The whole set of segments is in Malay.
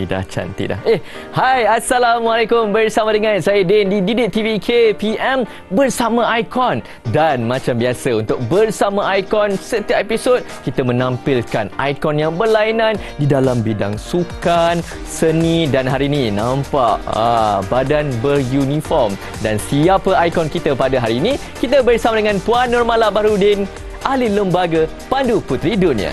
dah cantik dah. Hai, Assalamualaikum. Bersama dengan saya Din di Didik TV KPM bersama Icon. Dan macam biasa untuk bersama Icon, setiap episod kita menampilkan Icon yang berlainan di dalam bidang sukan, seni, dan hari ini nampak badan beruniform. Dan siapa Icon kita pada hari ini? Kita bersama dengan Puan Nurmala Baharudin, ahli Lembaga Pandu Puteri Dunia.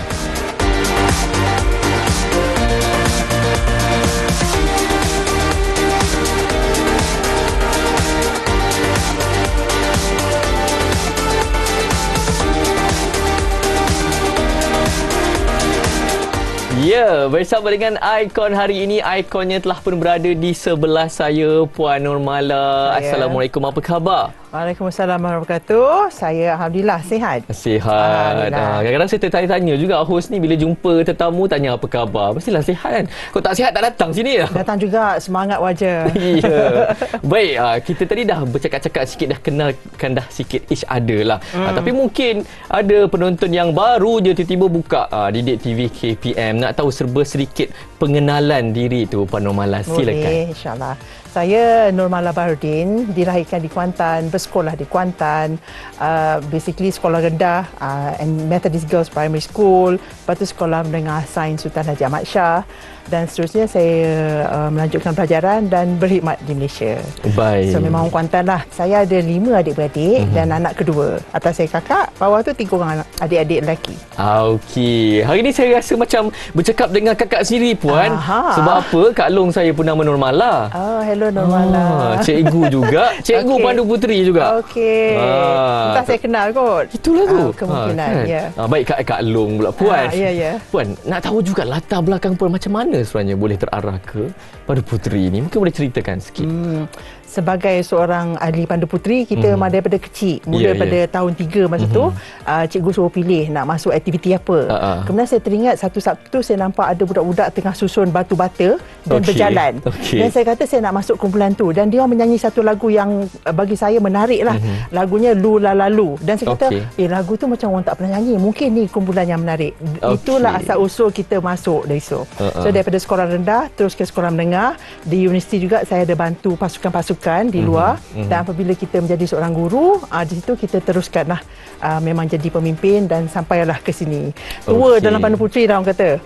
Ya, bersama dengan Icon hari ini, Iconnya telah pun berada di sebelah saya, Puan Nurmala. Assalamualaikum, apa khabar? Waalaikumsalam warahmatullahi wabarakatuh. Saya Alhamdulillah sihat. Sihat. Kadang-kadang saya tertanya-tanya juga host ni bila jumpa tetamu tanya apa khabar. Mestilah sihat kan? Kau tak sihat tak datang sini ya? Datang juga, semangat wajah. Ya. Baik, kita tadi dah bercakap-cakap sikit, dah kenalkan dah sikit each other lah. Tapi mungkin ada penonton yang baru je tiba-tiba buka Didik TV KPM. Nak tahu serba sedikit pengenalan diri tu, Puan Nurmala. Silakan. Boleh, insyaAllah. Saya Nurmala Baharudin, dilahirkan di Kuantan, bersekolah di Kuantan, basically sekolah rendah and Methodist Girls Primary School, lepas tu sekolah menengah Sains Sultan Haji Ahmad Shah, dan seterusnya saya melanjutkan pelajaran dan berkhidmat di Malaysia. Baik. So memang orang Kuantan lah. Saya ada 5 adik-beradik dan anak kedua. Atas saya kakak, bawah tu 3 orang adik-adik lelaki. Okey. Hari ni saya rasa macam bercakap dengan kakak sendiri, Puan. Sebab apa? Kak Long saya pun nama Nurmala. Oh, hello Nurmala. Cikgu juga. Cikgu Pandu Puteri juga. Okey. Entah saya kenal kot. Itulah tu. Kemungkinan, kan? ya. Baik, Kak Long pula, Puan. Ya. Puan, nak tahu juga latar belakang Puan macam mana sebenarnya boleh terarah ke Pandu Puteri ni? Mungkin boleh ceritakan sikit. Sebagai seorang ahli Pandu Puteri, kita memang daripada kecil, mula pada tahun 3 masa tu, cikgu suruh pilih nak masuk aktiviti apa. Kemudian saya teringat satu Sabtu saya nampak ada budak-budak tengah susun batu bata dan berjalan. Dan saya kata saya nak masuk kumpulan tu, dan dia orang menyanyi satu lagu yang bagi saya menarik lah. Lagunya Lu La La Lu. Dan saya kata, lagu tu macam orang tak pernah nyanyi, mungkin ni kumpulan yang menarik. Itulah asal usul kita masuk dari situ. So daripada sekolah rendah terus ke sekolah menengah, di universiti juga saya ada bantu pasukan-pasukan di luar, dan apabila kita menjadi seorang guru, di situ kita teruskanlah memang jadi pemimpin dan sampailah ke sini. Tua dalam Pandu Puteri dah orang kata.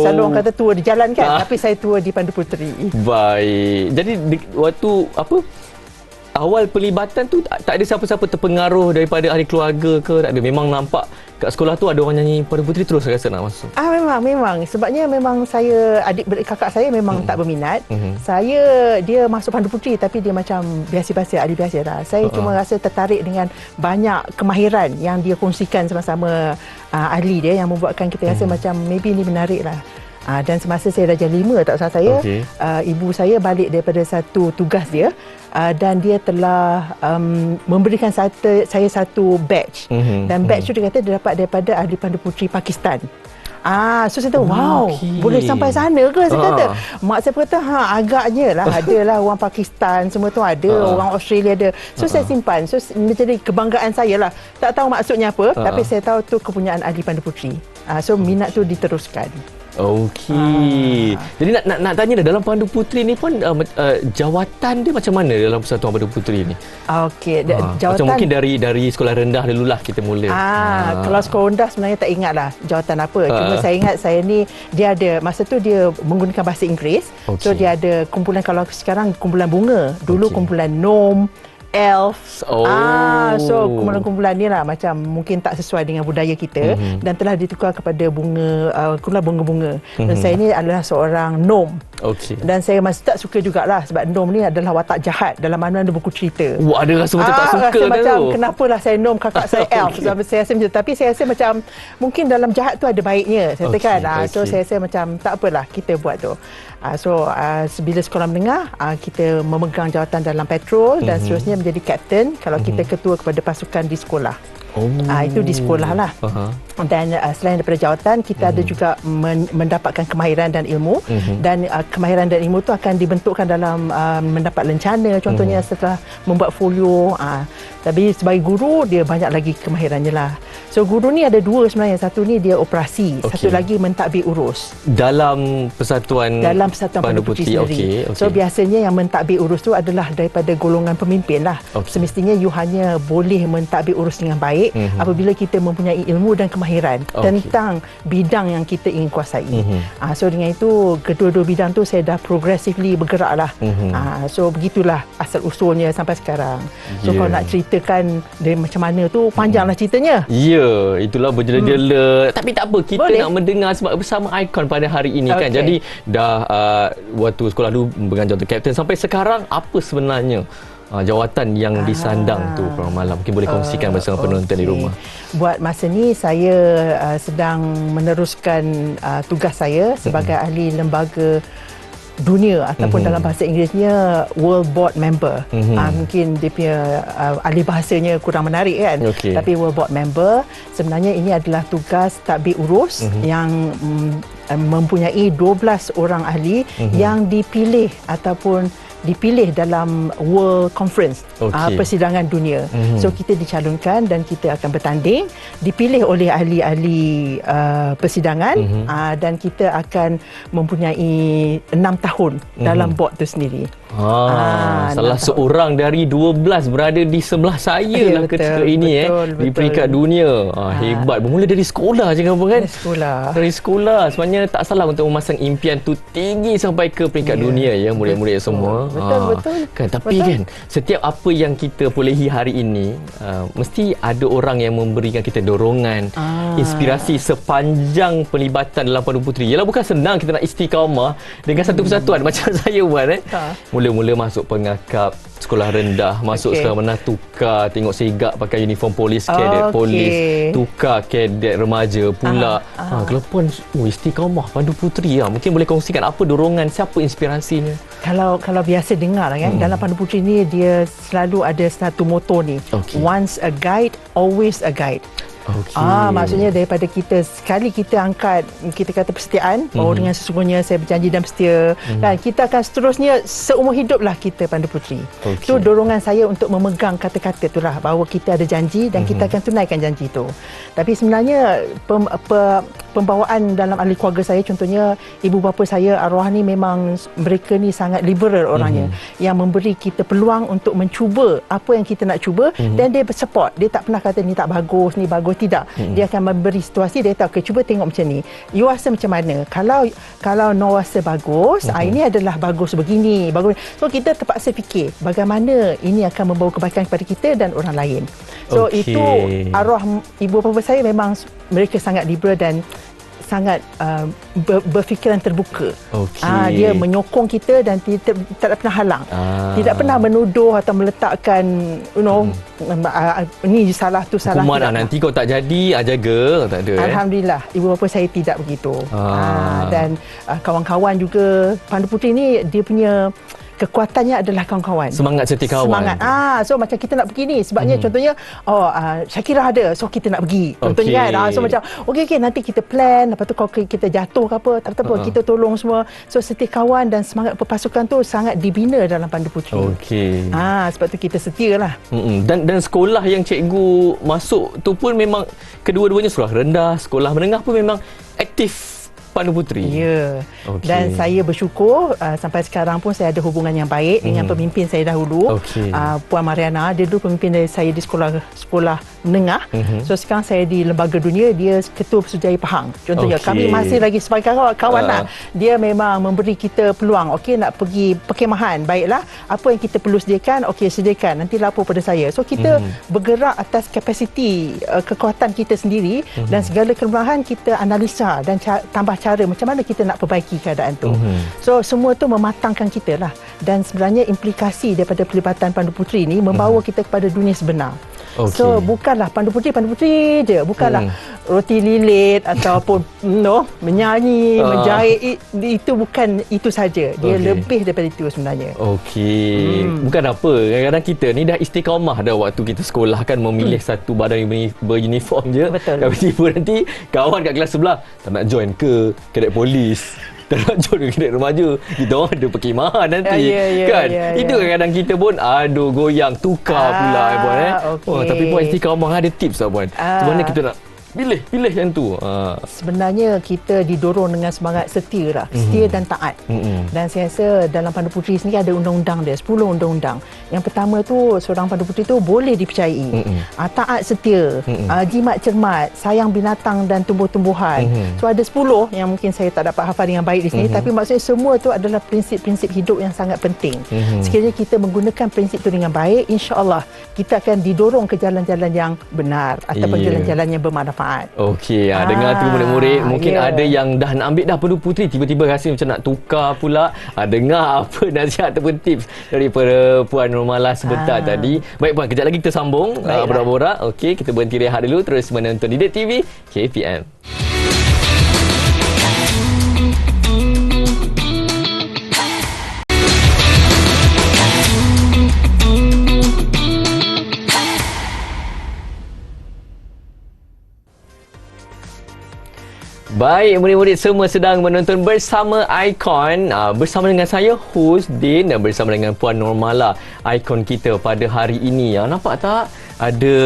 Selalu orang kata tua di jalan kan, tapi saya tua di Pandu Puteri. Baik. Jadi waktu awal pelibatan tu tak ada siapa-siapa terpengaruh daripada ahli keluarga ke? Tak ada. Memang nampak kat sekolah tu ada orang nyanyi Pandu Puteri terus rasa nak masuk. Memang. Sebabnya memang saya, kakak saya memang tak berminat. Dia masuk Pandu Puteri tapi dia macam biasa-biasa, ahli biasa lah. Saya cuma rasa tertarik dengan banyak kemahiran yang dia kongsikan sama-sama ahli dia, yang membuatkan kita rasa macam maybe ni menarik lah. Dan semasa saya darjah 5, tak salah saya, ibu saya balik daripada satu tugas dia, dan dia telah memberikan saya satu badge. Dan badge tu dia kata dia dapat daripada ahli Pandu Puteri Pakistan. So saya kata, boleh sampai sana ke? Saya kata, mak saya kata, agaknya lah, adalah orang Pakistan semua tu ada, orang Australia ada. So saya simpan, so menjadi kebanggaan saya lah. Tak tahu maksudnya apa, tapi saya tahu tu kepunyaan ahli Pandu Puteri. So minat tu diteruskan. Okey. Jadi nak tanya dah, dalam Pandu Puteri ni pun jawatan dia macam mana dalam Persatuan Pandu Puteri ni? Okey, jawatan macam mungkin dari sekolah rendah dululah kita mula. Kalau sekolah rendah sebenarnya tak ingat lah jawatan apa. Cuma saya ingat saya ni, dia ada masa tu dia menggunakan bahasa Inggeris. So dia ada kumpulan, kalau sekarang kumpulan bunga, dulu kumpulan Nom, Elf. So kumpulan-kumpulan ni lah macam mungkin tak sesuai dengan budaya kita, dan telah ditukar kepada kumpulan bunga-bunga. Dan saya ni adalah seorang Nom. Dan saya masih tak suka jugalah, sebab Nom ni adalah watak jahat dalam mana-mana buku cerita. Ada rasa macam tak suka rasa kan macam tu? Kenapalah saya Nom, kakak saya Elf. Saya rasa macam tu. Tapi saya rasa macam mungkin dalam jahat tu ada baiknya, saya katakan. So saya rasa macam tak apalah, kita buat tu. Bila sekolah menengah, kita memegang jawatan dalam patrol dan seterusnya menjadi kapten kalau kita ketua kepada pasukan di sekolah. Itu di sekolah lah. Dan selain daripada jawatan, kita ada juga mendapatkan kemahiran dan ilmu. Dan kemahiran dan ilmu itu akan dibentukkan dalam mendapat lencana, contohnya setelah membuat folio. Tapi sebagai guru, dia banyak lagi kemahirannya lah. So guru ni ada dua sebenarnya. Satu ni dia operasi, satu lagi mentadbir urus. Dalam Persatuan Pandu Puteri sendiri. Okay. So biasanya yang mentadbir urus tu adalah daripada golongan pemimpin lah. Semestinya you hanya boleh mentadbir urus dengan baik apabila kita mempunyai ilmu dan kemahiran tentang bidang yang kita ingin kuasai. So dengan itu, kedua-dua bidang tu saya dah progressively bergerak lah. So begitulah asal usulnya sampai sekarang. So kalau nak ceritakan dari macam mana tu, panjanglah ceritanya. Itulah berjela-jela. Tapi tak apa, kita boleh nak mendengar sebab bersama Icon pada hari ini kan. Jadi dah waktu sekolah dulu mengajar untuk kapten sampai sekarang, apa sebenarnya jawatan yang disandang tu Puan Malam? Mungkin boleh kongsikan bersama penonton di rumah. Buat masa ni saya sedang meneruskan tugas saya sebagai ahli lembaga dunia ataupun dalam bahasa Inggerisnya World Board Member. Mungkin dia punya ahli bahasanya kurang menarik kan. Tapi World Board Member sebenarnya ini adalah tugas tadbir urus yang mempunyai 12 orang ahli yang dipilih ataupun dipilih dalam World Conference, persidangan dunia. So kita dicalonkan dan kita akan bertanding, dipilih oleh ahli-ahli persidangan, dan kita akan mempunyai 6 tahun dalam board itu sendiri. Salah seorang dari 12 berada di sebelah saya lah ketika ini di peringkat dunia. Hebat. Bermula dari sekolah je kan? Dari sekolah. Sebenarnya tak salah untuk memasang impian tu tinggi sampai ke peringkat dunia ya, murid-murid semua. Betul. Kan, tapi kan setiap apa yang kita perolehi hari ini, mesti ada orang yang memberikan kita dorongan, inspirasi sepanjang pelibatan dalam Pandu Puteri. Yalah, bukan senang kita nak istiqamah dengan satu persatuan macam saya buat mula-mula masuk pengakap sekolah rendah, masuk sekolah menengah, tukar tengok segak pakai uniform polis, kadet polis, tukar kadet remaja pula. Kelapan istiqamah Pandu Puteri. Mungkin boleh kongsikan apa dorongan, siapa inspirasinya? Kalau biasa dengar kan, dalam Pandu Puteri ni dia selalu ada satu moto ni, once a guide, always a guide. Maksudnya daripada kita sekali kita angkat, kita kata persetiaan, dengan sesungguhnya saya berjanji dan setia, dan kita akan seterusnya seumur hiduplah kita Pandu Puteri. Itu dorongan saya untuk memegang kata-kata itulah, bahawa kita ada janji dan kita akan tunaikan janji itu. Tapi sebenarnya pembawaan dalam ahli keluarga saya, contohnya ibu bapa saya arwah ni, memang mereka ni sangat liberal orangnya, yang memberi kita peluang untuk mencuba apa yang kita nak cuba, dan dia bersupport. Dia tak pernah kata ni tak bagus, ni bagus, tidak. Dia akan memberi situasi, dia tahu, cuba tengok macam ni, you rasa macam mana, kalau no rasa bagus, ini adalah bagus begini, bagus. So kita terpaksa fikir bagaimana ini akan membawa kebaikan kepada kita dan orang lain. So itu arwah ibu bapa saya, memang mereka sangat liberal dan sangat berfikiran terbuka. Dia menyokong kita dan tidak pernah halang. Tidak pernah menuduh atau meletakkan ni salah tu salah. Hukuman nanti kau tak jadi, jaga, tak ada. Alhamdulillah, ibu bapa saya tidak begitu. Dan kawan-kawan juga, Pandu Puteri ni dia punya kekuatannya adalah kawan-kawan. Semangat setia kawan. So macam kita nak pergi ni, sebabnya contohnya Syakira ada, so kita nak pergi. Contohnya kan. So macam okey nanti kita plan, lepas tu kalau kita jatuh ke apa, tak apa, kita tolong semua. So setia kawan dan semangat perpasukan tu sangat dibina dalam Pandu Puteri. Sebab tu kita setia lah. Dan sekolah yang cikgu masuk tu pun memang kedua-duanya sekolah rendah, sekolah menengah pun memang aktif Pandu Puteri. Ya. Dan saya bersyukur sampai sekarang pun saya ada hubungan yang baik dengan pemimpin saya dahulu. Puan Mariana, dia dulu pemimpin dari saya di sekolah menengah. So sekarang saya di Lembaga Dunia, dia Ketua Persujaya Pahang. Contohnya kami masih lagi sebagai kawan lah. Dia memang memberi kita peluang, nak pergi perkemahan, baiklah, apa yang kita perlu sediakan, sediakan, nanti lapor pada saya. So kita bergerak atas kapasiti kekuatan kita sendiri, dan segala kelemahan kita analisa dan tambah cara macam mana kita nak perbaiki keadaan tu. So semua tu mematangkan kita lah, dan sebenarnya implikasi daripada pelibatan Pandu Puteri ni membawa kita kepada dunia sebenar. So bukanlah pandu putri je, bukanlah roti lilit ataupun menyanyi, menjahit, itu bukan itu saja. Dia lebih daripada itu sebenarnya. Bukan apa, kadang-kadang kita ni dah istiqamah dah waktu kita sekolah kan, memilih satu badan beruniform je. Betul. Tiba-tiba nanti kawan kat kelas sebelah tak nak join ke kadet polis, tak nak join ke kadet remaja, kita orang ada perkhidmatan nanti kan. Itu kadang-kadang kita pun goyang tukar pula puan. Tapi puan istiqamah, ada tips tak puan? Macam mana kita nak pilih yang tu? Sebenarnya kita didorong dengan semangat setia lah. Setia dan taat. Dan saya rasa dalam Pandu Puteri sendiri ada undang-undang dia, 10 undang-undang. Yang pertama tu, seorang Pandu Puteri tu boleh dipercayai. Taat setia, jimat cermat, sayang binatang dan tumbuh-tumbuhan. So ada 10 yang mungkin saya tak dapat hafal dengan baik di sini, tapi maksudnya semua tu adalah prinsip-prinsip hidup yang sangat penting. Sekiranya kita menggunakan prinsip tu dengan baik, insya-Allah kita akan didorong ke jalan-jalan yang benar ataupun jalan-jalan yang bermanfaat. Dengar tu murid-murid, mungkin ada yang dah nak ambil dah Pandu Puteri, tiba-tiba rasa macam nak tukar pula. Dengar apa nasihat ataupun tips daripada Puan Nurmalah sebentar tadi. Baik puan, kejap lagi kita sambung borak-borak. Kita berhenti rehat dulu, terus menonton Didik TV KPM. Baik, murid-murid semua sedang menonton Bersama Icon. Bersama dengan saya, host Din, dan bersama dengan Puan Nurmalah, ikon kita pada hari ini. Nampak tak? Ada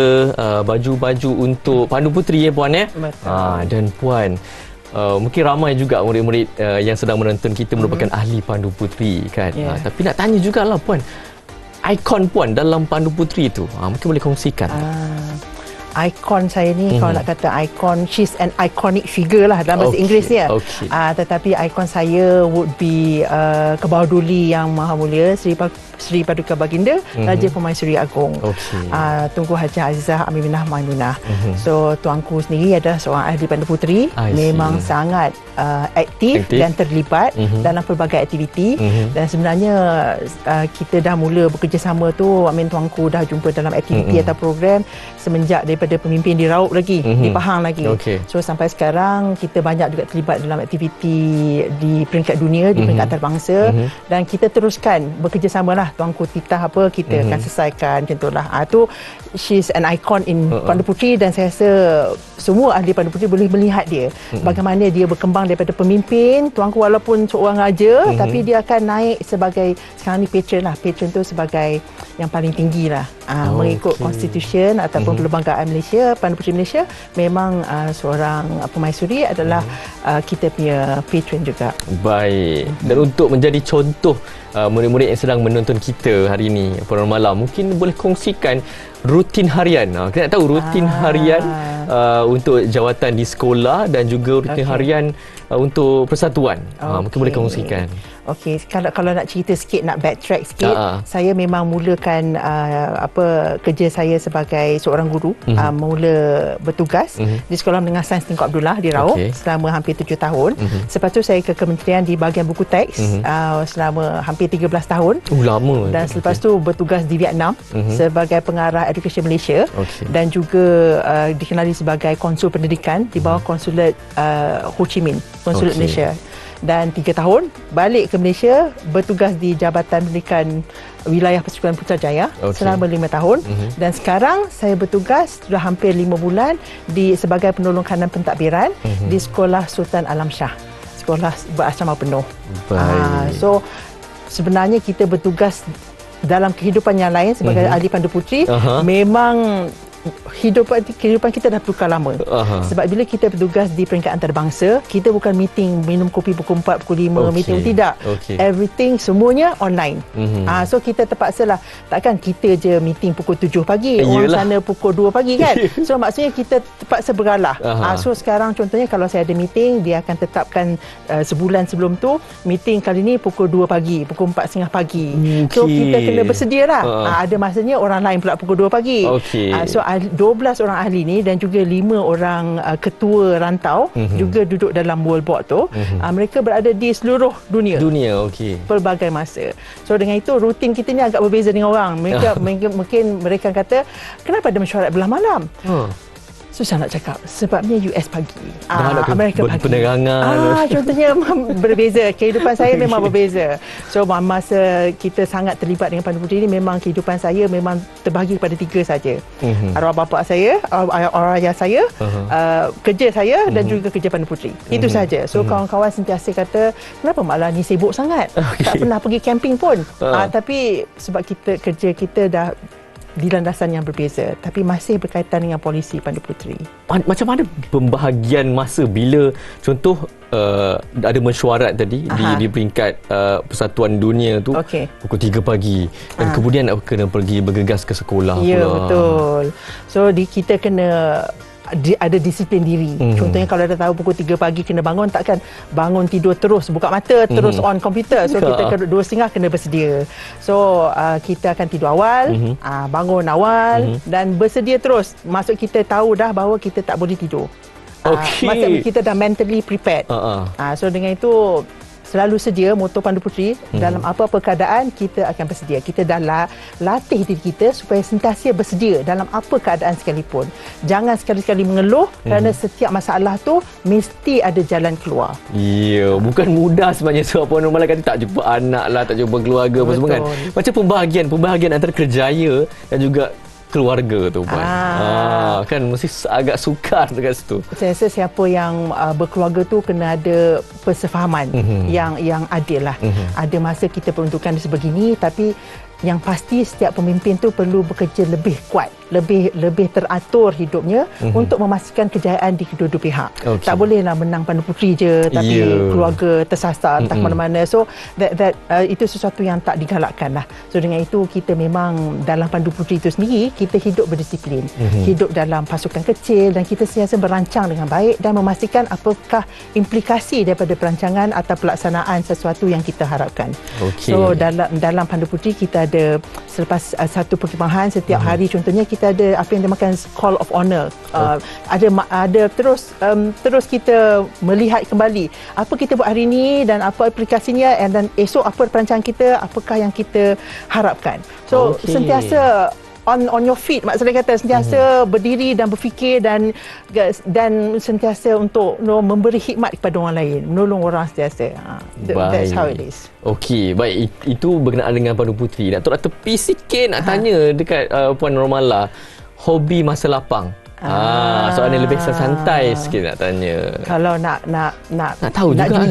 baju-baju untuk Pandu Puteri Puan dan Puan, mungkin ramai juga murid-murid yang sedang menonton kita merupakan ahli Pandu Puteri kan. Tapi nak tanya jugalah Puan, ikon Puan dalam Pandu Puteri tu, mungkin boleh kongsikan. Ikon saya ni, kalau nak kata ikon, she's an iconic figure lah dalam bahasa Inggeris dia. Tetapi ikon saya would be Kebawah Duli Yang Maha Mulia Sri Paduka Baginda Raja Permaisuri Agong, Tunku Hajah Azizah Aminah Maimunah. So tuanku sendiri adalah seorang ahli Pandu Puteri, memang sangat aktif dan terlibat dalam pelbagai aktiviti. Dan sebenarnya kita dah mula bekerjasama tu, tuanku dah jumpa dalam aktiviti atau program semenjak daripada pemimpin di Raup lagi, di Pahang lagi. So sampai sekarang kita banyak juga terlibat dalam aktiviti di peringkat dunia, di peringkat antarabangsa, dan kita teruskan bekerjasama lah. Tuanku titah apa, kita akan selesaikan, macam itulah. Tu she's an icon in Pandu Puteri, dan saya rasa semua ahli Pandu Puteri boleh melihat dia bagaimana dia berkembang daripada pemimpin. Tuanku walaupun seorang raja, tapi dia akan naik sebagai, sekarang ni patron lah. Patron tu sebagai yang paling tinggi lah, mengikut konstitusi ataupun perlembagaan Malaysia. Pandu Puteri Malaysia memang seorang permaisuri adalah kita punya patron juga. Baik. Dan untuk menjadi contoh murid-murid yang sedang menonton kita hari ini, Puan Nurmalah, mungkin boleh kongsikan rutin harian. Kita nak tahu rutin harian untuk jawatan di sekolah dan juga rutin harian untuk persatuan. Mungkin boleh kongsikan. Kalau nak cerita sikit, nak backtrack sikit, saya memang mulakan kerja saya sebagai seorang guru, mula bertugas di Sekolah Menengah Sains Tengku Abdullah di Raup selama hampir 7 tahun. Lepas tu saya ke kementerian di bahagian buku teks selama hampir 13 tahun. Lama. Dan selepas tu bertugas di Vietnam sebagai pengarah Education Malaysia, dan juga dikenali sebagai konsul pendidikan di bawah konsulat Ho Chi Minh, konsulat Malaysia. Dan 3 tahun balik ke Malaysia, bertugas di Jabatan Pendidikan Wilayah Persekutuan Putrajaya selama 5 tahun. Dan sekarang saya bertugas sudah hampir 5 bulan sebagai penolong kanan pentadbiran di Sekolah Sultan Alam Shah, sekolah berasrama penuh. So sebenarnya kita bertugas dalam kehidupan yang lain sebagai ahli Pandu Puteri, memang kehidupan kita dah bertukar lama. Sebab bila kita bertugas di peringkat antarabangsa, kita bukan meeting minum kopi pukul 4, pukul 5, meeting tidak. Everything semuanya online. So kita terpaksalah, takkan kita je meeting pukul 7 pagi, orang sana pukul 2 pagi kan. So maksudnya kita terpaksa beralah. So sekarang contohnya kalau saya ada meeting, dia akan tetapkan sebulan sebelum tu, meeting kali ni pukul 2 pagi, pukul 4.30 pagi. So kita kena bersedia lah. Ada masanya orang lain pula pukul 2 pagi. So 12 orang ahli ni dan juga 5 orang ketua rantau juga duduk dalam World Board tu. Mereka berada di seluruh dunia. Okey. Pelbagai masa. So dengan itu rutin kita ni agak berbeza dengan orang. Mungkin mereka kata, kenapa ada mesyuarat belah malam? Susah nak cakap. Sebabnya US pagi. Amerika pagi. Penerangan. Contohnya berbeza. Kehidupan saya memang berbeza. So masa kita sangat terlibat dengan Pandu Puteri ini, memang kehidupan saya memang terbahagi pada 3 saja. Arwah bapa saya, arwah ayah saya, kerja saya dan juga kerja Pandu Puteri. Itu saja. So kawan-kawan sentiasa kata, kenapa malah ni sibuk sangat? Tak pernah pergi camping pun. Tapi sebab kerja kita dah di landasan yang berbeza, tapi masih berkaitan dengan polisi Pandu Puteri. Macam mana pembahagian masa bila contoh ada mesyuarat tadi di peringkat Persatuan Dunia tu pukul 3 pagi dan kemudian nak kena pergi bergegas ke sekolah pula. Ya, betul. So kita kena ada disiplin diri. Contohnya kalau dah tahu pukul 3 pagi kena bangun, takkan bangun tidur terus buka mata terus on komputer. So kita 2.30 kena bersedia. So kita akan tidur awal, bangun awal dan bersedia terus. Maksud kita tahu dah bahawa kita tak boleh tidur. Maksud kita dah mentally prepared. So dengan itu selalu sedia motor Pandu Puteri. Dalam apa-apa keadaan kita akan bersedia. Kita dah latih diri kita supaya sentiasa bersedia dalam apa keadaan sekalipun. Jangan sekali-sekali mengeluh kerana setiap masalah tu mesti ada jalan keluar. Ya, bukan mudah sebenarnya. Sebab Puan Nur Mallah kata tak jumpa anak lah, tak jumpa keluarga apa semua kan. Macam pembahagian antara kerjaya dan juga keluarga tu Puan. Kan mesti agak sukar dekat situ. Saya rasa siapa yang berkeluarga tu kena ada persefahaman yang adil lah. Ada masa kita peruntukkan sebegini, tapi yang pasti setiap pemimpin tu perlu bekerja lebih kuat, lebih teratur hidupnya untuk memastikan kejayaan di kedua-dua pihak. Tak bolehlah menang Pandu Puteri je tapi keluarga tersasar entah mana-mana. So itu sesuatu yang tak digalakkan lah. So dengan itu kita memang dalam Pandu Puteri itu sendiri kita hidup berdisiplin, hidup dalam pasukan kecil dan kita sentiasa merancang dengan baik dan memastikan apakah implikasi daripada perancangan atau pelaksanaan sesuatu yang kita harapkan. So dalam Pandu Puteri kita ada selepas satu perkhidmatan setiap hari, contohnya kita ada apa yang dinamakan call of honor. Ada terus kita melihat kembali apa kita buat hari ini dan apa aplikasinya, dan esok apa perancangan kita, apakah yang kita harapkan. So sentiasa on your feet, maksudnya kata sentiasa berdiri dan berfikir dan sentiasa untuk memberi khidmat kepada orang lain, menolong orang sentiasa. That's how it is. Okey, baik, itu berkenaan dengan Pandu Puteri. Nak tolak tepi sikit nak tanya dekat Puan Nur Mallah, hobi masa lapang. Soalan yang lebih santai sikit nak tanya. Kalau nak tahu nak juga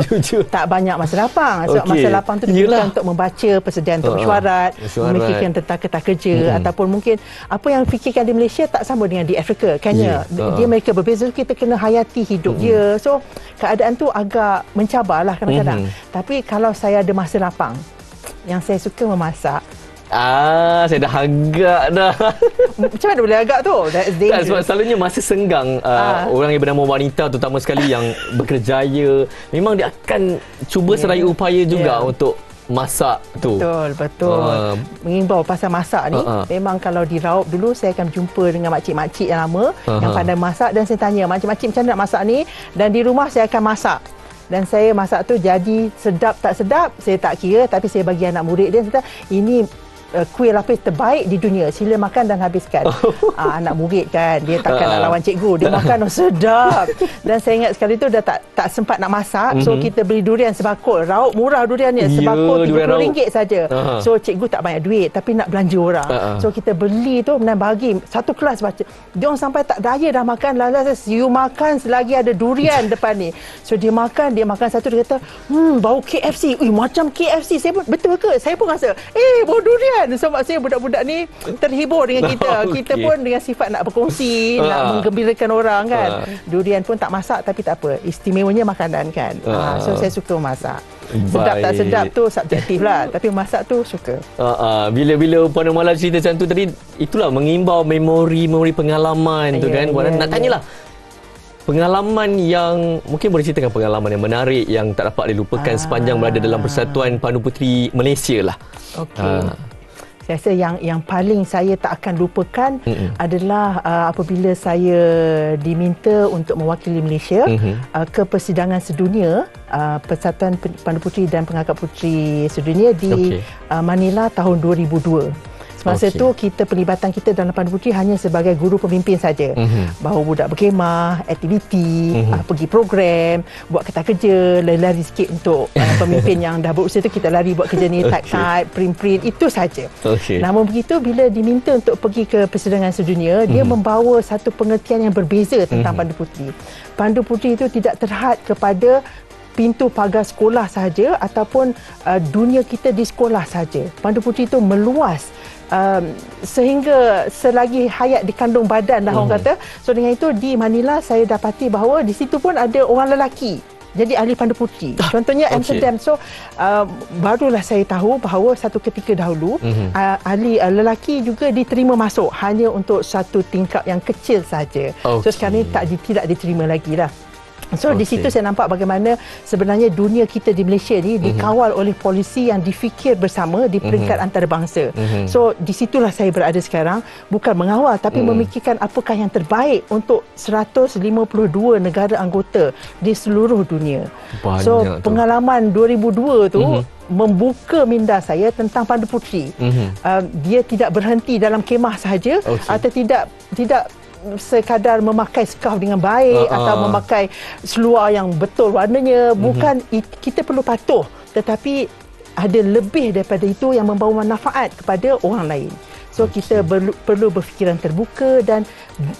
jujur, tak banyak masa lapang. Sebab masa lapang tu digunakan untuk membaca persediaan untuk mesyuarat, memikirkan tentang kertas kerja ataupun mungkin apa yang fikirkan di Malaysia tak sama dengan di Afrika. Kenya dia mereka berbeza, kita kena hayati hidup dia. So keadaan tu agak mencabarlah kadang-kadang. Tapi kalau saya ada masa lapang, yang saya suka memasak. Saya dah agak dah. Macam mana boleh agak tu? Tak, sebab selalunya masa senggang orang yang bernama wanita, terutama sekali yang berkerjaya, memang dia akan cuba seraya upaya juga untuk masak tu. Betul. Mengimbau pasal masak ni, memang kalau di Raup dulu saya akan jumpa dengan makcik-makcik yang lama yang pandai masak, dan saya tanya, makcik-makcik macam mana nak masak ni? Dan di rumah saya akan masak. Dan saya masak tu jadi sedap tak sedap saya tak kira, tapi saya bagi anak murid dia, kata ini kuih lapis terbaik di dunia, sila makan dan habiskan. Anak murid kan, dia takkan nak lawan cikgu, dia makan sedap. Dan saya ingat sekali tu dah tak sempat nak masak, so kita beli durian sebakul. Raup murah duriannya, sebakul RM30 saja. So cikgu tak banyak duit tapi nak belanja orang, so kita beli tu dan bagi satu kelas baca. Dia orang sampai tak daya dah makan, lalas you makan selagi ada durian depan ni. So dia makan satu, dia kata bau KFC. Macam KFC. Saya pun, betul ke? Saya pun rasa bau durian. So maksudnya budak-budak ni terhibur dengan kita. Kita pun dengan sifat nak berkongsi, nak menggembirakan orang kan. Durian pun tak masak tapi tak apa, istimewanya makanan kan. So saya suka masak. Sedap tak sedap tu subjektif lah, tapi masak tu suka. Bila Puan Nur Mallah cerita macam tu tadi, itulah mengimbau memori pengalaman tu kan. Nak tanyalah, pengalaman yang mungkin boleh ceritakan, pengalaman yang menarik yang tak dapat dilupakan sepanjang berada dalam Persatuan Pandu Puteri Malaysia lah. Saya rasa yang paling saya tak akan lupakan adalah apabila saya diminta untuk mewakili Malaysia ke persidangan sedunia, Persatuan Pandu Puteri dan Pengangkat Puteri Sedunia di Manila tahun 2002. Masa itu pelibatan kita dalam Pandu Puteri hanya sebagai guru pemimpin saja. Bawa budak berkemah, aktiviti, pergi program, buat kertas kerja, lari-lari sikit untuk pemimpin yang dah berusia tu, kita lari buat kerja ni, type, print, itu saja. Namun begitu, bila diminta untuk pergi ke persidangan sedunia, dia membawa satu pengertian yang berbeza tentang Pandu Puteri. Pandu Puteri itu tidak terhad kepada pintu pagar sekolah sahaja ataupun dunia kita di sekolah sahaja. Pandu Puteri itu meluas sehingga selagi hayat dikandung badan dah orang kata. So dengan itu di Manila saya dapati bahawa di situ pun ada orang lelaki jadi ahli Pandu Puteri. Contohnya Amsterdam. So barulah saya tahu bahawa satu ketika dahulu ahli lelaki juga diterima masuk hanya untuk satu tingkap yang kecil saja. So sekarang ni tidak diterima lagi lah. So di situ saya nampak bagaimana sebenarnya dunia kita di Malaysia ni dikawal oleh polisi yang difikir bersama di peringkat antarabangsa. So di situlah saya berada sekarang, bukan mengawal tapi memikirkan apakah yang terbaik untuk 152 negara anggota di seluruh dunia. So pengalaman 2002 tu membuka minda saya tentang Pandu Puteri. Dia tidak berhenti dalam kemah sahaja atau tidak sekadar memakai scarf dengan baik atau memakai seluar yang betul warnanya. Bukan, kita perlu patuh, tetapi ada lebih daripada itu yang membawa manfaat kepada orang lain. So kita perlu berfikiran terbuka dan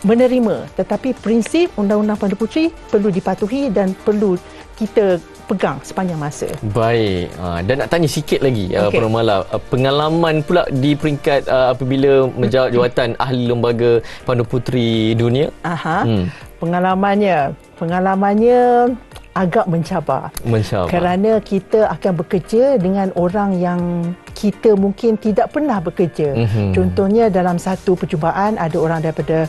menerima, tetapi prinsip Undang-Undang Pandu Puteri perlu dipatuhi dan perlu kita pegang sepanjang masa. Baik. Dan nak tanya sikit lagi, Puan Mala, pengalaman pula di peringkat apabila menjawat jawatan ahli lembaga Pandu Puteri dunia. Pengalamannya agak mencabar. Kerana kita akan bekerja dengan orang yang kita mungkin tidak pernah bekerja. Contohnya dalam satu percubaan ada orang daripada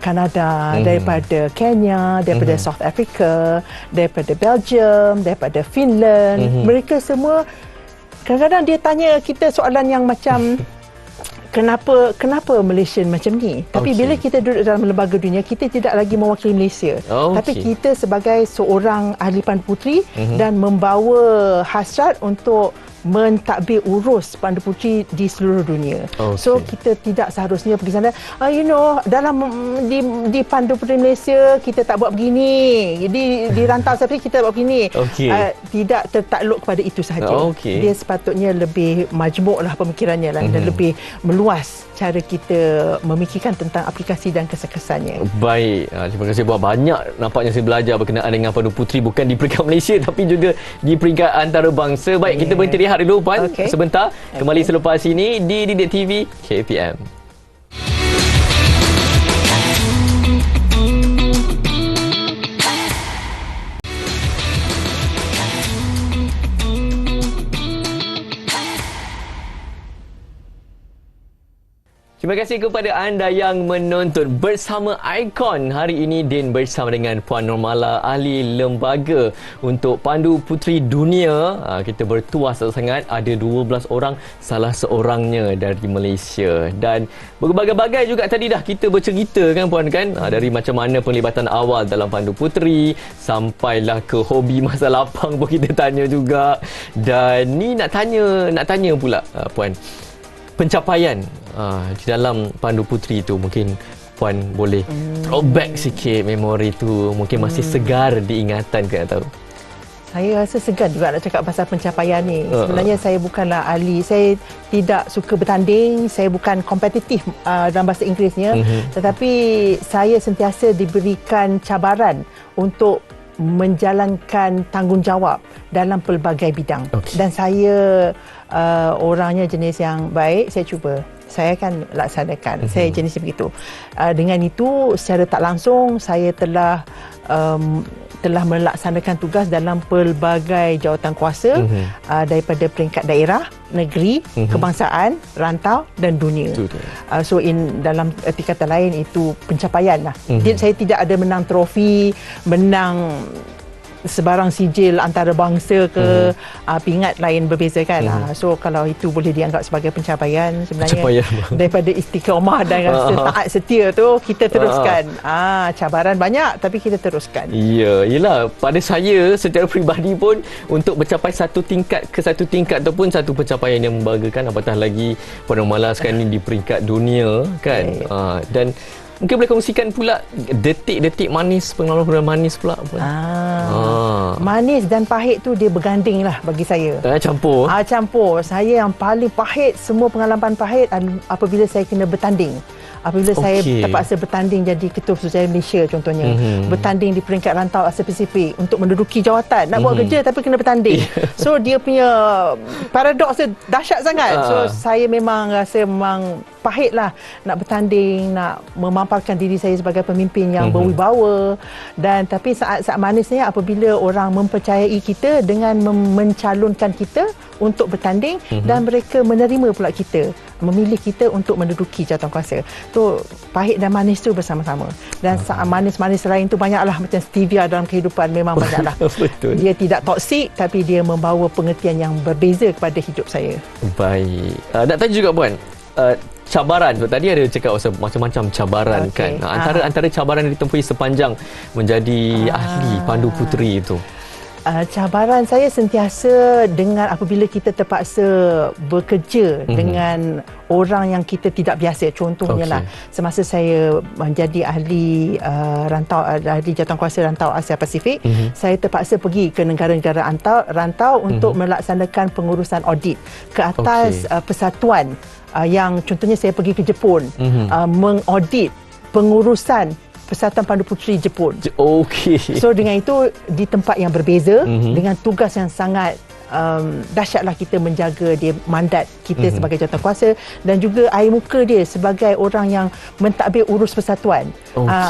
Kanada, daripada Kenya, daripada South Africa, daripada Belgium, daripada Finland. Mereka semua kadang-kadang dia tanya kita soalan yang macam kenapa Malaysia macam ni? Tapi bila kita duduk dalam lembaga dunia, kita tidak lagi mewakili Malaysia. Tapi kita sebagai seorang ahli Pandu Puteri dan membawa hasrat untuk mentadbir urus Pandu Puteri di seluruh dunia. So kita tidak seharusnya pergi sana, dalam di Pandu Puteri Malaysia kita tak buat begini, di rantau seperti kita buat begini. Tidak tertakluk kepada itu sahaja. Dia sepatutnya lebih majmuk lah pemikirannya lah, dan lebih meluas cara kita memikirkan tentang aplikasi dan kesan-kesannya. Baik, terima kasih Puan. Banyak nampaknya saya belajar berkenaan dengan Pandu Puteri, bukan di peringkat Malaysia tapi juga di peringkat antarabangsa. Baik, kita berhenti rehat dulu Puan sebentar. Kembali selepas ini di Didik TV KPM. Terima kasih kepada anda yang menonton bersama Ikon. Hari ini Din bersama dengan Puan Nur Mala, ahli lembaga untuk Pandu Puteri dunia. Kita bertuas sangat, ada 12 orang, salah seorangnya dari Malaysia. Dan berbagai-bagai juga tadi dah kita bercerita kan Puan kan, dari macam mana penglibatan awal dalam Pandu Puteri sampailah ke hobi masa lapang pun kita tanya juga. Dan ni nak tanya pula Puan, pencapaian di dalam Pandu Puteri itu, mungkin Puan boleh throwback sikit memori tu, mungkin masih segar diingatan ke, tak tahu. Saya rasa segan juga nak cakap pasal pencapaian ni. Sebenarnya saya bukanlah ahli, saya tidak suka bertanding, saya bukan kompetitif dalam bahasa Inggerisnya, tetapi saya sentiasa diberikan cabaran untuk menjalankan tanggungjawab dalam pelbagai bidang. Dan saya orangnya jenis yang baik, saya cuba. Saya akan laksanakan. Saya jenis begitu. Dengan itu, secara tak langsung, saya telah melaksanakan tugas dalam pelbagai jawatan kuasa daripada peringkat daerah, negeri, kebangsaan, rantau dan dunia. So dalam erti kata lain itu pencapaian lah. Saya tidak ada menang trofi, menang sebarang sijil antarabangsa ke pingat lain berbeza kan. So kalau itu boleh dianggap sebagai pencapaian sebenarnya daripada istiqamah dan rasa taat setia tu kita teruskan. Cabaran banyak tapi kita teruskan. Ya, yelah, pada saya secara peribadi pun untuk mencapai satu tingkat ke satu tingkat tu pun satu pencapaian yang membanggakan, apatah lagi Puan Malas sekarang ni di peringkat dunia kan. Dan mungkin boleh kongsikan pula detik-detik manis, pengalaman manis pula. Manis dan pahit tu dia berganding lah bagi saya. Campur. Campur. Saya yang paling pahit, semua pengalaman pahit apabila saya kena bertanding. Apabila saya terpaksa bertanding jadi Ketua Suruhanjaya Malaysia contohnya. Bertanding di peringkat rantau Asia Pasifik untuk menduduki jawatan. Nak buat kerja tapi kena bertanding. So dia punya paradoks dia dahsyat sangat. So saya memang rasa memang pahit lah nak bertanding, nak memamparkan diri saya sebagai pemimpin yang berwibawa. Dan tapi saat-saat manisnya apabila orang mempercayai kita dengan mencalonkan kita untuk bertanding dan mereka menerima pula kita, memilih kita untuk menduduki jawatankuasa. Tu pahit dan manis tu bersama-sama. Dan saat manis-manis lain tu banyaklah, macam stevia dalam kehidupan memang banyaklah. Betul. Dia tidak toksik tapi dia membawa pengertian yang berbeza kepada hidup saya. Baik. Nak tanya juga Puan, cabaran tu tadi ada cakap macam-macam cabaran kan. Antara cabaran yang ditempuhi sepanjang menjadi ahli Pandu Puteri itu. Cabaran saya sentiasa dengan apabila kita terpaksa bekerja dengan orang yang kita tidak biasa. Contohnya lah, semasa saya menjadi ahli ahli jawatankuasa rantau Asia Pasifik, saya terpaksa pergi ke negara-negara rantau untuk melaksanakan pengurusan audit ke atas persatuan yang contohnya saya pergi ke Jepun mengaudit pengurusan Persatuan Pandu Puteri Jepun. So dengan itu di tempat yang berbeza dengan tugas yang sangat dahsyatlah kita menjaga dia mandat kita sebagai jawatankuasa dan juga air muka dia sebagai orang yang mentadbir urus persatuan.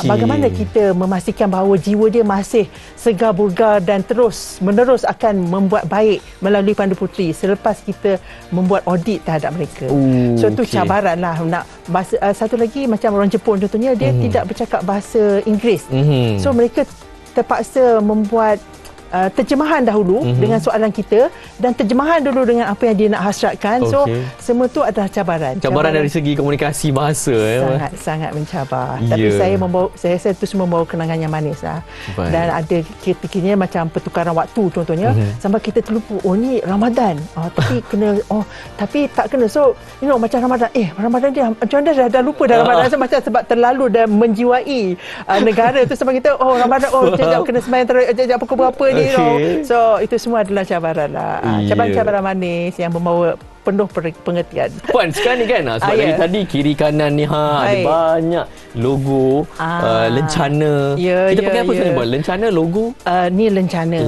Bagaimana kita memastikan bahawa jiwa dia masih segar bugar dan terus menerus akan membuat baik melalui Pandu Puteri selepas kita membuat audit terhadap mereka. So itu cabaran lah. Nak bahasa, satu lagi macam orang Jepun contohnya, dia tidak bercakap bahasa Inggeris. So mereka terpaksa membuat terjemahan dahulu dengan soalan kita dan terjemahan dulu dengan apa yang dia nak hasratkan. So semua tu adalah cabaran. Cabaran dari segi komunikasi bahasa. Sangat mencabar. Tapi saya rasa itu semua membawa kenangan yang manis lah. Dan ada kira-kira macam pertukaran waktu contohnya, sampai kita terlupa, ni Ramadan. Tapi kena, tapi tak kena. So macam Ramadan, Ramadan dia macam mana dah lupa dah Ramadan. So, macam sebab terlalu dah menjiwai negara tu, sebab kita Ramadan, sekejap kena sembahyang sekejap pukul berapa ni. So itu semua adalah cabaran lah. Cabaran-cabaran manis yang membawa penuh pengertian. Puan, sekarang ni kan sebab dari tadi kiri kanan ni ada banyak logo, lencana. Kita pakai apa sebenarnya Puan? Lencana, logo? Ni lencana.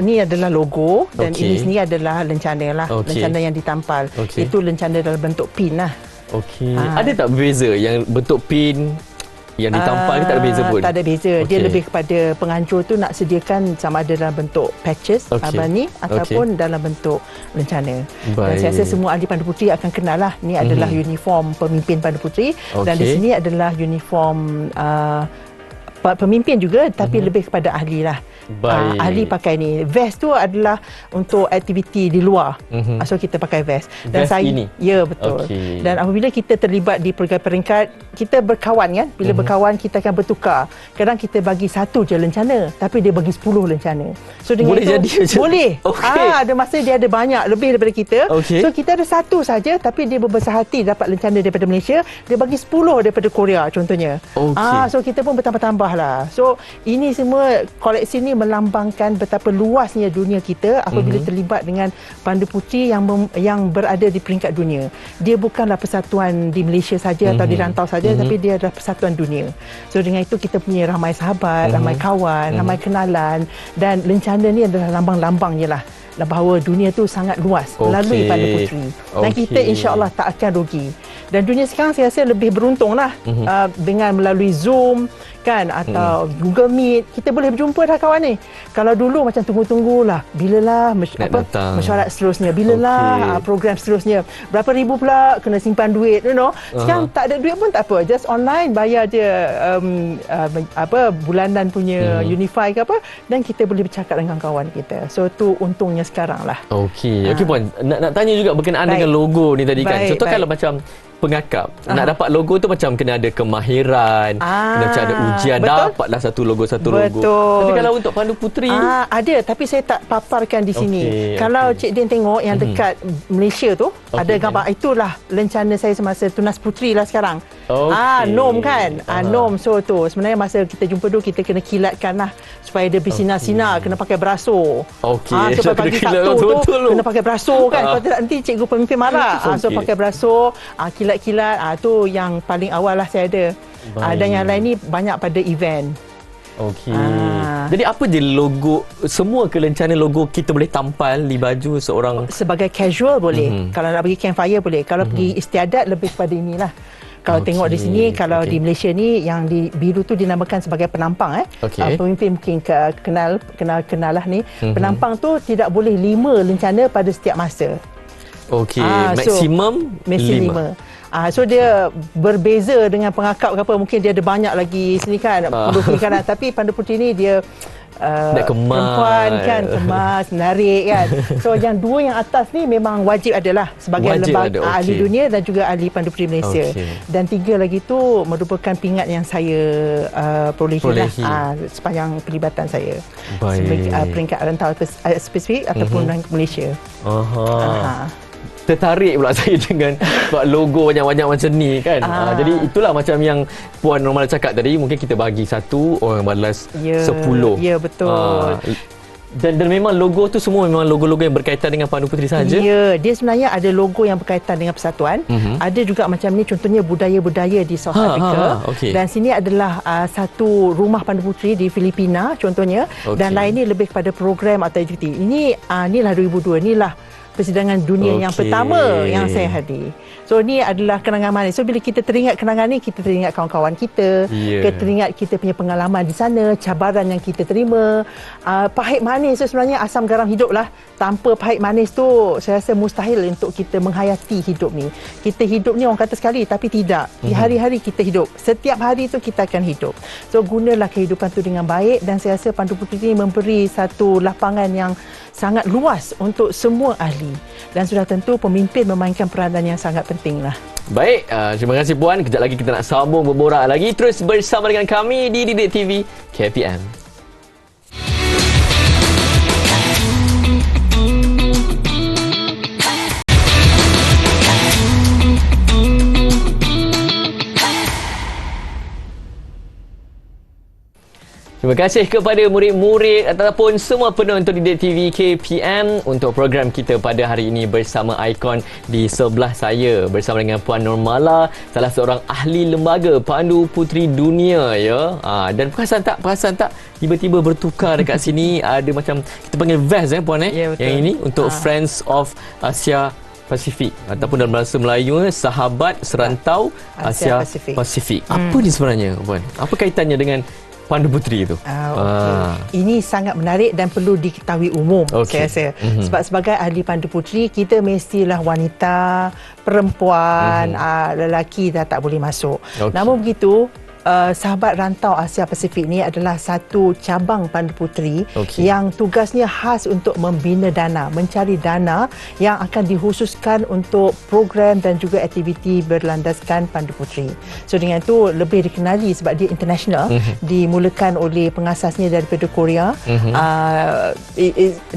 Ni adalah logo dan ini sendiri adalah lencana lah. Lencana yang ditampal. Itu lencana dalam bentuk pin lah. Ada tak berbeza yang bentuk pin yang ditampal ni tak ada beza pun? Tak ada beza. Dia lebih kepada penganjur tu nak sediakan sama ada dalam bentuk patches ni ataupun dalam bentuk lencana. Dan saya rasa semua ahli Pandu Puteri akan kenal lah. Ni adalah uniform pemimpin Pandu Puteri dan di sini adalah uniform pemimpin juga tapi lebih kepada ahli lah. Ahli pakai ni. Vest tu adalah untuk aktiviti di luar. So kita pakai vest. Dan vest ini? Ya, betul. Dan apabila kita terlibat di pelbagai peringkat, kita berkawan kan. Bila berkawan kita akan bertukar. Kadang kita bagi satu je lencana tapi dia bagi 10 lencana. So dengan boleh itu jadi macam boleh. Ada masa dia ada banyak lebih daripada kita. So kita ada satu saja tapi dia berbesar hati dapat lencana daripada Malaysia, dia bagi 10 daripada Korea contohnya. So kita pun bertambah-tambah lah. So ini semua koleksi ni melambangkan betapa luasnya dunia kita apabila terlibat dengan Pandu Puteri yang berada di peringkat dunia. Dia bukanlah persatuan di Malaysia saja atau di rantau saja tapi dia adalah persatuan dunia. So dengan itu kita punya ramai sahabat, ramai kawan, ramai kenalan dan lencana ni adalah lambang-lambangnya lah bahawa dunia tu sangat luas melalui Pandu Puteri. Dan kita insya-Allah tak akan rugi. Dan dunia sekarang saya rasa lebih beruntung lah dengan melalui Zoom kan, atau Google Meet, kita boleh berjumpa dah kawan ni. Kalau dulu macam tunggu-tunggulah, bilalah mesyuarat seterusnya, bilalah program seterusnya, berapa ribu pula kena simpan duit, Sekarang tak ada duit pun tak apa, just online bayar dia bulanan punya Unify ke apa, dan kita boleh bercakap dengan kawan kita. So tu untungnya sekarang lah. Okey Puan, nak tanya juga berkenaan dengan logo ni tadi kan. Contoh kalau macam pengakap nak dapat logo tu macam kena ada kemahiran, kena macam ada ujian, dapatlah satu logo. Tapi kalau untuk Pandu Puteri ada, tapi saya tak paparkan di sini. Kalau Cik Din tengok yang dekat Malaysia tu, ada gambar, itulah lencana saya semasa Tunas Puteri lah sekarang. NOM kan, NOM. So tu sebenarnya masa kita jumpa tu, kita kena kilatkan lah supaya dia bersinar-sinar, kena pakai beraso. So pagi Sabtu tu kena pakai beraso kan, kalau tidak nanti cikgu pemimpin marah. So pakai beraso, kilat-kilat, tu yang paling awal lah saya ada. Dan yang lain ni banyak pada event. Okey. Jadi apa je logo, semua kelencana logo kita boleh tampal di baju seorang? Sebagai casual boleh. Kalau nak pergi campfire boleh. Kalau pergi istiadat lebih pada inilah. Kalau tengok di sini, kalau di Malaysia ni yang di biru tu dinamakan sebagai penampang. Pemimpin mungkin kenal lah ni. Penampang tu tidak boleh 5 lencana pada setiap masa. Okey, maksimum 5. So dia berbeza dengan pengakap ke apa, mungkin dia ada banyak lagi sini kan, tapi Pandu Puteri ni dia perempuan kan, kemas, menarik kan. So yang 2 yang atas ni memang wajib adalah sebagai lembaga ahli dunia dan juga ahli Pandu Puteri Malaysia. Dan 3 lagi tu merupakan pingat yang saya perolehi sepanjang pelibatan saya. Peringkat rantau spesifik ataupun Malaysia. Tertarik pula saya dengan logo banyak-banyak macam ni kan. Jadi itulah macam yang Puan Normal cakap tadi, mungkin kita bagi 1, orang balas 10. Ya, betul. Dan memang logo tu semua memang logo-logo yang berkaitan dengan Pandu Puteri sahaja? Ya, dia sebenarnya ada logo yang berkaitan dengan persatuan. Ada juga macam ni, contohnya budaya-budaya di South Africa. Dan sini adalah satu rumah Pandu Puteri di Filipina contohnya. Dan lain ni lebih kepada program atau aktiviti. Inilah 2002, inilah persidangan dunia yang pertama yang saya hadir. So ni adalah kenangan manis. So bila kita teringat kenangan ni, kita teringat kawan-kawan kita, kita teringat kita punya pengalaman di sana, cabaran yang kita terima, pahit manis tu sebenarnya asam garam hidup lah. Tanpa pahit manis tu saya rasa mustahil untuk kita menghayati hidup ni. Kita hidup ni orang kata sekali, tapi tidak. Di hari-hari kita hidup. Setiap hari tu kita akan hidup. So gunalah kehidupan tu dengan baik, dan saya rasa Pandu Puteri ini memberi satu lapangan yang sangat luas untuk semua ahli. Dan sudah tentu pemimpin memainkan peranan yang sangat penting lah. Baik, terima kasih Puan. Kejap lagi kita nak sambung berborak lagi. Terus bersama dengan kami di Didik TV KPM. Terima kasih kepada murid-murid ataupun semua penonton Didik TV KPM untuk program kita pada hari ini bersama ikon di sebelah saya bersama dengan Puan Normala, salah seorang ahli lembaga Pandu Puteri Dunia ya. Dan perasan tak tiba-tiba bertukar dekat sini ada macam kita panggil vest Puan Ya, yang ini untuk Friends of Asia Pasifik ataupun dalam bahasa Melayu Sahabat Serantau Asia Pasifik. Apa ni sebenarnya Puan? Apa kaitannya dengan Pandu Puteri itu? Ini sangat menarik dan perlu diketahui umum, saya rasa. Sebab sebagai ahli Pandu Puteri, kita mestilah wanita, perempuan, lelaki dah tak boleh masuk. Namun begitu, Sahabat Rantau Asia Pasifik ni adalah satu cabang Pandu Puteri yang tugasnya khas untuk membina dana, mencari dana yang akan dikhususkan untuk program dan juga aktiviti berlandaskan Pandu Puteri. So dengan itu lebih dikenali sebab dia international, dimulakan oleh pengasasnya daripada Korea.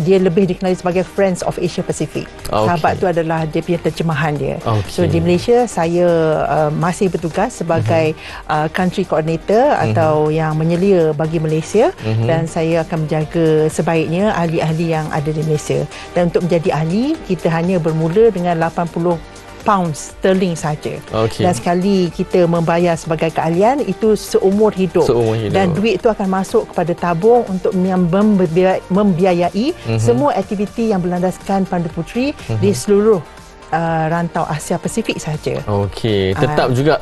Dia lebih dikenali sebagai Friends of Asia Pacific. Sahabat tu adalah dia punya terjemahan dia. So di Malaysia saya masih bertugas sebagai country coordinator atau yang menyelia bagi Malaysia, dan saya akan menjaga sebaiknya ahli-ahli yang ada di Malaysia. Dan untuk menjadi ahli, kita hanya bermula dengan 80 pounds sterling saja. Dan sekali kita membayar sebagai keahlian itu seumur hidup. Dan duit itu akan masuk kepada tabung untuk membiayai semua aktiviti yang berlandaskan Pandu Puteri di seluruh rantau Asia Pasifik saja. Tetap juga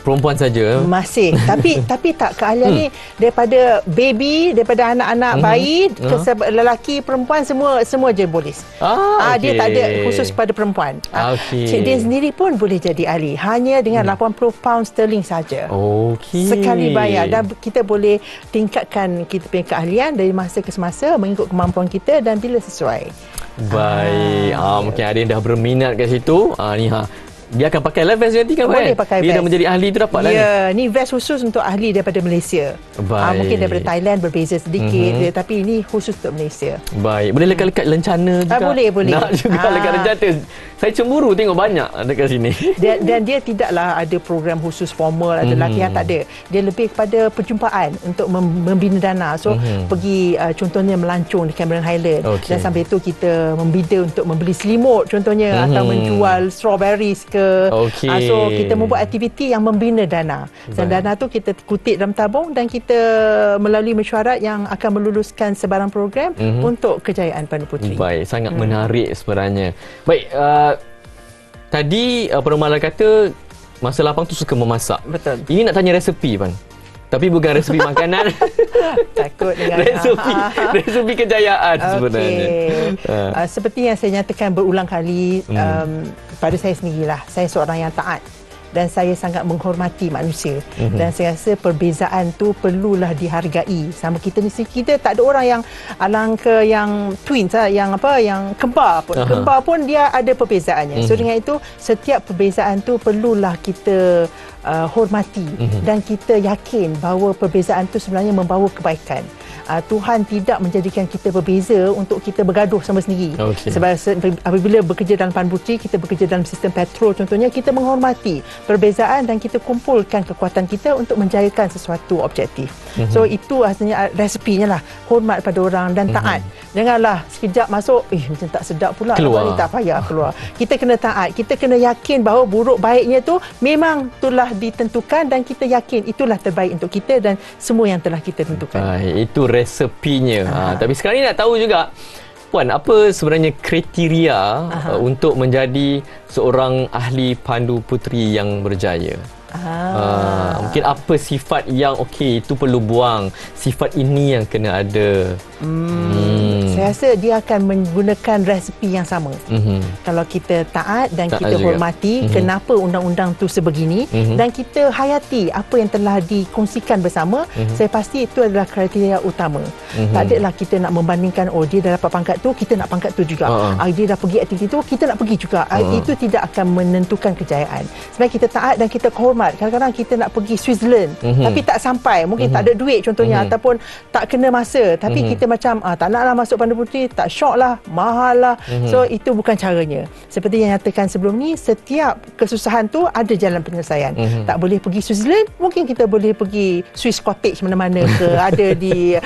perempuan saja. Masih. tapi tak keahlian ni daripada baby, daripada anak-anak bayi ke lelaki, perempuan semua generalist. Dia tak ada khusus pada perempuan. Cik Din sendiri pun boleh jadi ahli hanya dengan 80 pound sterling saja. Sekali bayar, dan kita boleh tingkatkan kita punya keahlian dari masa ke semasa mengikut kemampuan kita dan bila sesuai. Baik. Mungkin ada yang dah berminat kat situ. Dia akan pakai live vest nanti kan? Boleh pakai dia vest. dah menjadi ahli tu dapat lah. Ya, ni vest khusus untuk ahli daripada Malaysia. Mungkin daripada Thailand berbeza sedikit, tapi ini khusus untuk Malaysia. Baik. Boleh lekat-lekat lencana juga? Boleh. Nak juga lekat lencana. Saya cemburu tengok banyak dekat sini. Dan dia tidaklah ada program khusus formal atau latihan, tak ada. Dia lebih kepada perjumpaan untuk membina dana. So, pergi contohnya melancong di Cameron Highland. Dan sambil itu kita membina untuk membeli selimut contohnya, atau menjual strawberries ke. So kita membuat aktiviti yang membina dana. Dan dana tu kita kutip dalam tabung dan kita melalui mesyuarat yang akan meluluskan sebarang program untuk kejayaan Pandu Puteri. Baik, sangat menarik sebenarnya. Baik, tadi Perumahan kata masa lapang tu suka memasak. Betul. Ini nak tanya resepi, Pan. Tapi bukan resepi makanan. Takut dengan resepi kejayaan sebenarnya. Seperti yang saya nyatakan berulang kali, pada saya sendirilah, saya seorang yang taat dan saya sangat menghormati manusia. Dan saya rasa perbezaan tu perlulah dihargai. Sama kita ni, kita tak ada orang yang alangkah yang twins, yang kembar pun. Kembar pun dia ada perbezaannya. So dengan itu, setiap perbezaan tu perlulah kita hormati dan kita yakin bahawa perbezaan tu sebenarnya membawa kebaikan. Tuhan tidak menjadikan kita berbeza untuk kita bergaduh sama sendiri. Sebab apabila bekerja dalam Pandu Puteri, kita bekerja dalam sistem petrol contohnya, kita menghormati perbezaan dan kita kumpulkan kekuatan kita untuk menjayakan sesuatu objektif. So itu asalnya resepinya lah, hormat pada orang dan taat. Janganlah sekejap masuk, macam tak sedap pula, keluar. Tak payah keluar. Kita kena taat, kita kena yakin bahawa buruk baiknya tu memang itulah ditentukan dan kita yakin itulah terbaik untuk kita dan semua yang telah kita tentukan. Itu resepinya. Tapi sekarang ni nak tahu juga, Puan, apa sebenarnya kriteria untuk menjadi seorang ahli Pandu Puteri yang berjaya? Mungkin apa sifat yang itu perlu buang, sifat ini yang kena ada. Saya rasa dia akan menggunakan resepi yang sama. Kalau kita taat dan kita hormati kenapa undang-undang tu sebegini, dan kita hayati apa yang telah dikongsikan bersama, saya pasti itu adalah kriteria utama. Tak adalah kita nak membandingkan, dia dah dapat pangkat tu, kita nak pangkat tu juga. Dia dah pergi aktiviti tu, kita nak pergi juga. Itu tidak akan menentukan kejayaan. Sebenarnya kita taat dan kita hormat. Kadang-kadang kita nak pergi Switzerland tapi tak sampai, mungkin tak ada duit contohnya, ataupun tak kena masa, tapi kita macam tak naklah masuk Pandu Puteri, tak syok lah, mahal lah. So itu bukan caranya. Seperti yang nyatakan sebelum ni, setiap kesusahan tu ada jalan penyelesaian. Tak boleh pergi Switzerland, mungkin kita boleh pergi Swiss Cottage mana-mana ke, ada di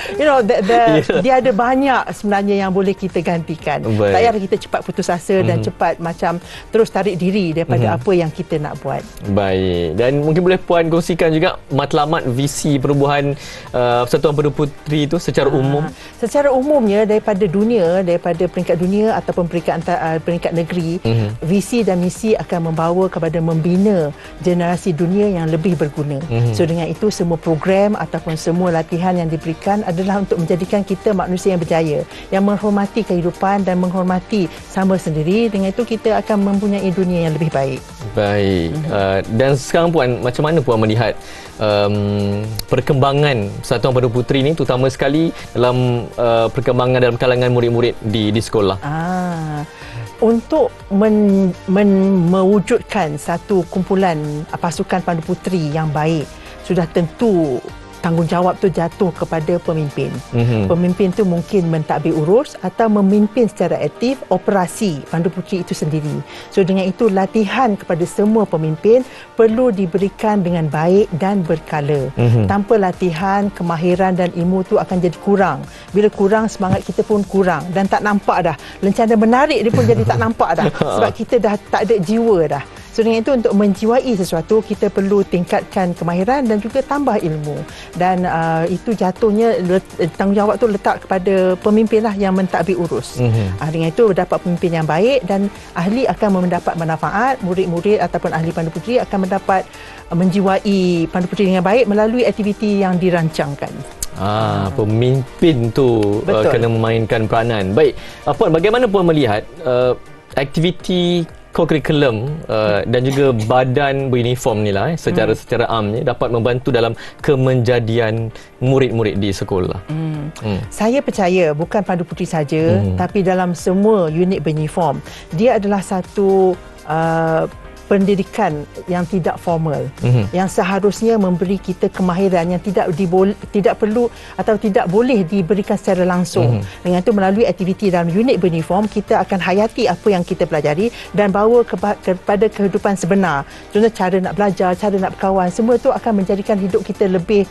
dia ada banyak sebenarnya yang boleh kita gantikan. Tak payah kita cepat putus asa dan cepat macam terus tarik diri daripada apa yang kita nak buat. Baik. Dan mungkin boleh Puan kongsikan juga matlamat visi perubahan Persatuan Pandu Puteri itu secara umum? Secara umumnya daripada peringkat dunia ataupun peringkat negeri, visi dan misi akan membawa kepada membina generasi dunia yang lebih berguna. So dengan itu semua program ataupun semua latihan yang diberikan adalah untuk menjadikan kita manusia yang berjaya, yang menghormati kehidupan dan menghormati sama sendiri. Dengan itu kita akan mempunyai dunia yang lebih baik. Baik. Dan sekarang Puan, macam mana Puan melihat perkembangan Persatuan Pandu Puteri ini, terutama sekali dalam perkembangan dalam kalangan murid-murid di sekolah? Untuk mewujudkan satu kumpulan pasukan Pandu Puteri yang baik, sudah tentu tanggungjawab tu jatuh kepada pemimpin. Pemimpin tu mungkin mentadbir urus atau memimpin secara aktif operasi Pandu Puteri itu sendiri. So dengan itu latihan kepada semua pemimpin perlu diberikan dengan baik dan berkala. Tanpa latihan, kemahiran dan ilmu tu akan jadi kurang. Bila kurang, semangat kita pun kurang dan tak nampak dah. Lencana menarik dia pun jadi tak nampak dah. Sebab kita dah tak ada jiwa dah. So dengan itu untuk menjiwai sesuatu kita perlu tingkatkan kemahiran dan juga tambah ilmu. Dan itu jatuhnya tanggungjawab tu letak kepada pemimpin lah yang mentadbir urus. Dengan itu dapat pemimpin yang baik dan ahli akan mendapat manfaat, murid-murid ataupun ahli pandu puteri akan mendapat menjiwai pandu puteri dengan baik melalui aktiviti yang dirancangkan. Pemimpin tu kena memainkan peranan. Baik, Puan, bagaimana Puan melihat aktiviti co-curriculum dan juga badan beruniform ni lah secara amnya dapat membantu dalam kemenjadian murid-murid di sekolah. Saya percaya bukan pandu puteri saja tapi dalam semua unit beruniform dia adalah satu pendidikan yang tidak formal yang seharusnya memberi kita kemahiran yang tidak perlu atau tidak boleh diberikan secara langsung. Dengan itu melalui aktiviti dalam unit beruniform kita akan hayati apa yang kita pelajari dan bawa kepada kehidupan sebenar. Contoh cara nak belajar, cara nak berkawan, semua itu akan menjadikan hidup kita lebih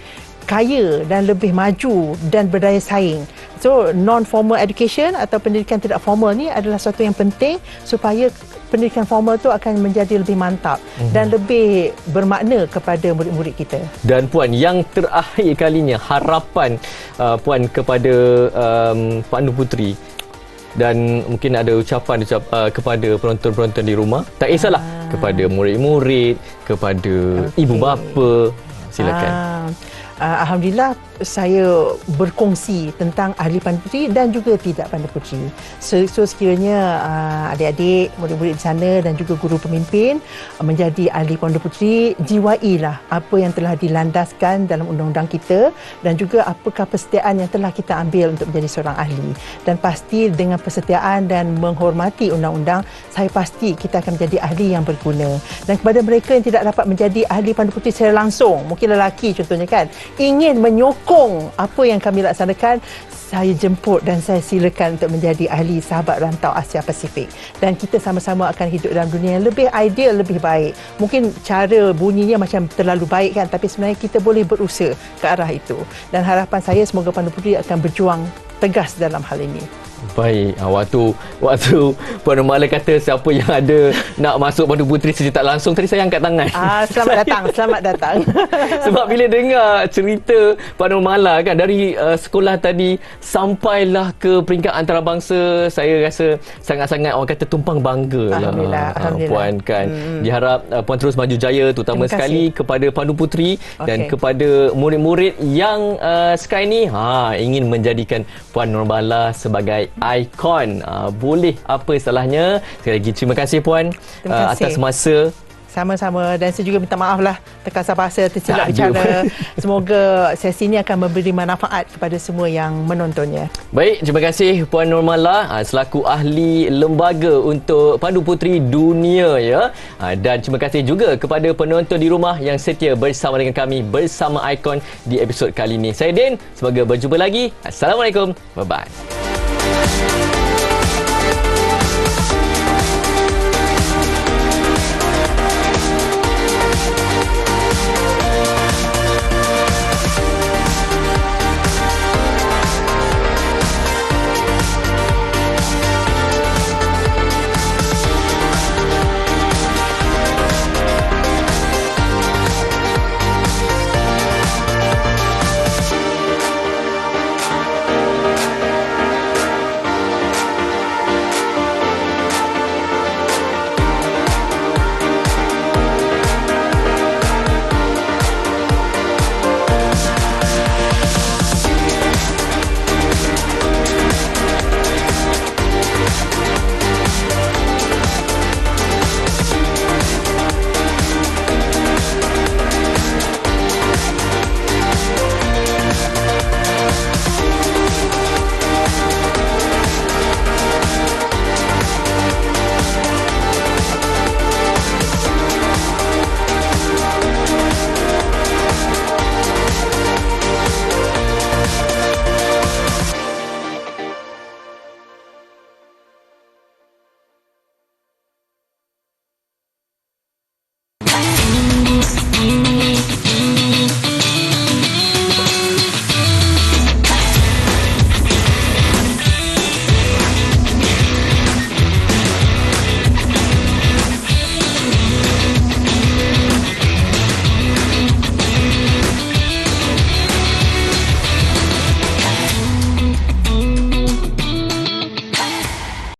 kaya dan lebih maju dan berdaya saing. So non-formal education atau pendidikan tidak formal ni adalah sesuatu yang penting supaya pendidikan formal tu akan menjadi lebih mantap dan lebih bermakna kepada murid-murid kita. Dan Puan, yang terakhir kalinya harapan Puan kepada pandu puteri dan mungkin ada ucapan kepada penonton-penonton di rumah, tak kisahlah kepada murid-murid, kepada ibu bapa, silakan. Alhamdulillah saya berkongsi tentang ahli pandu puteri dan juga tidak pandu puteri. So sekiranya adik-adik, murid-murid di sana dan juga guru pemimpin menjadi ahli pandu puteri, jiwailah apa yang telah dilandaskan dalam undang-undang kita dan juga apakah persetiaan yang telah kita ambil untuk menjadi seorang ahli. Dan pasti dengan persetiaan dan menghormati undang-undang, saya pasti kita akan menjadi ahli yang berguna. Dan kepada mereka yang tidak dapat menjadi ahli pandu puteri secara langsung, mungkin lelaki contohnya kan, ingin menyokong apa yang kami laksanakan, saya jemput dan saya silakan untuk menjadi ahli sahabat rantau Asia Pasifik. Dan kita sama-sama akan hidup dalam dunia yang lebih ideal, lebih baik. Mungkin cara bunyinya macam terlalu baik kan, tapi sebenarnya kita boleh berusaha ke arah itu. Dan harapan saya semoga pandu puteri akan berjuang tegas dalam hal ini. Baik, waktu Puan Nurmala kata siapa yang ada nak masuk pandu puteri secara tak langsung, tadi saya angkat tangan. Selamat datang, selamat datang. Sebab bila dengar cerita Puan Nurmala kan dari sekolah tadi sampailah ke peringkat antarabangsa, saya rasa sangat-sangat orang kata tumpang bangga lah. Alhamdulillah. Puan kan. Diharap Puan terus maju jaya, terutama sekali kepada pandu puteri dan kepada murid-murid yang sekarang ni ingin menjadikan Puan Nurmala sebagai ikon. Boleh apa salahnya. Sekali lagi terima kasih Puan atas masa. Sama-sama, dan saya juga minta maaf lah terkasar bahasa, tersilap bicara. Semoga sesi ini akan memberi manfaat kepada semua yang menontonnya. Baik, terima kasih Puan Nurmala selaku ahli lembaga untuk pandu puteri dunia ya. Dan terima kasih juga kepada penonton di rumah yang setia bersama dengan kami bersama Ikon di episod kali ini. Saya Din, semoga berjumpa lagi. Assalamualaikum. Bye bye.